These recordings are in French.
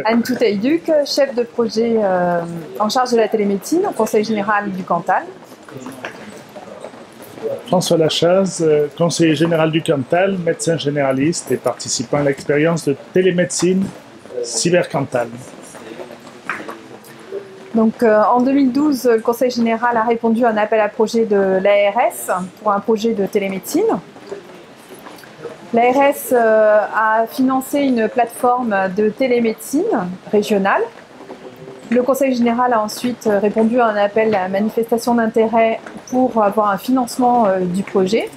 Anne Touteyduc, chef de projet en charge de la télémédecine au Conseil général du Cantal. François Lachaze, conseiller général du Cantal, médecin généraliste et participant à l'expérience de télémédecine Cybercantal. Donc, en 2012, le Conseil général a répondu à un appel à projet de l'ARS pour un projet de télémédecine. L'ARS a financé une plateforme de télémédecine régionale. Le Conseil général a ensuite répondu à un appel à manifestation d'intérêt pour avoir un financement du projet,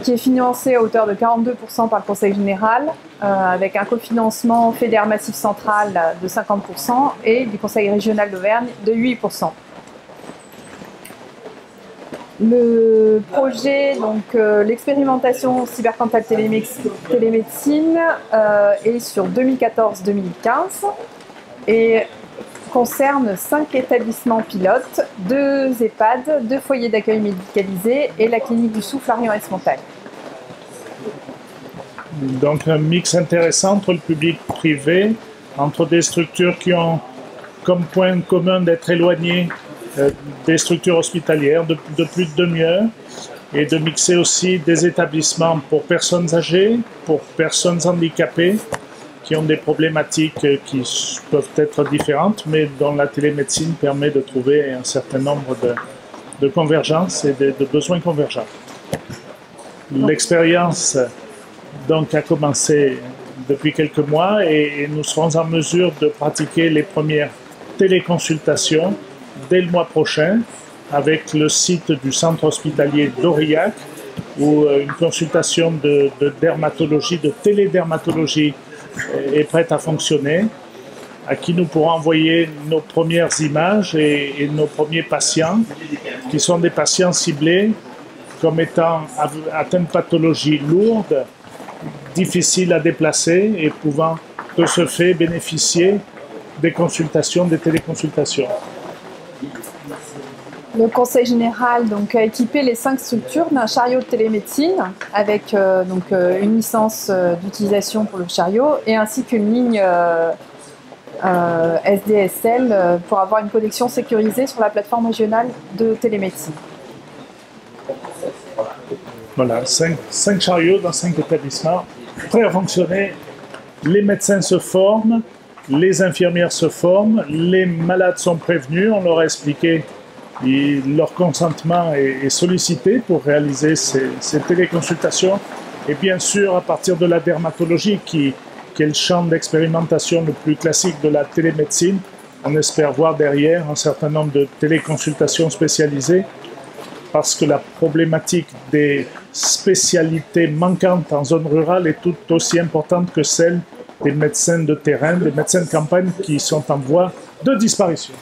qui est financé à hauteur de 42% par le Conseil général, avec un cofinancement FEDER Massif Central de 50% et du Conseil régional d'Auvergne de 8%. Le projet, donc l'expérimentation Cybercantal télémédecine est sur 2014-2015 et concerne 5 établissements pilotes, 2 EHPAD, 2 foyers d'accueil médicalisés et la clinique du souffle Arion-Esmontagne. Donc un mix intéressant entre le public privé, entre des structures qui ont comme point commun d'être éloignées des structures hospitalières de plus de demi-heure et de mixer aussi des établissements pour personnes âgées, pour personnes handicapées qui ont des problématiques qui peuvent être différentes, mais dont la télémédecine permet de trouver un certain nombre de convergences et de besoins convergents. L'expérience donc a commencé depuis quelques mois et nous serons en mesure de pratiquer les premières téléconsultations dès le mois prochain avec le site du centre hospitalier d'Aurillac où une consultation de dermatologie, de télédermatologie est prête à fonctionner, à qui nous pourrons envoyer nos premières images et nos premiers patients, qui sont des patients ciblés comme étant atteints de pathologies lourdes, difficiles à déplacer et pouvant de ce fait bénéficier des consultations, des téléconsultations. Le Conseil général donc, a équipé les 5 structures d'un chariot de télémédecine avec une licence d'utilisation pour le chariot et ainsi qu'une ligne SDSL pour avoir une connexion sécurisée sur la plateforme régionale de télémédecine. Voilà, 5 chariots dans 5 établissements prêts à fonctionner. Les médecins se forment, les infirmières se forment, les malades sont prévenus, on leur a expliqué. Et leur consentement est sollicité pour réaliser ces téléconsultations. Et bien sûr, à partir de la dermatologie, qui est le champ d'expérimentation le plus classique de la télémédecine, on espère voir derrière un certain nombre de téléconsultations spécialisées, parce que la problématique des spécialités manquantes en zone rurale est tout aussi importante que celle des médecins de terrain, des médecins de campagne qui sont en voie de disparition.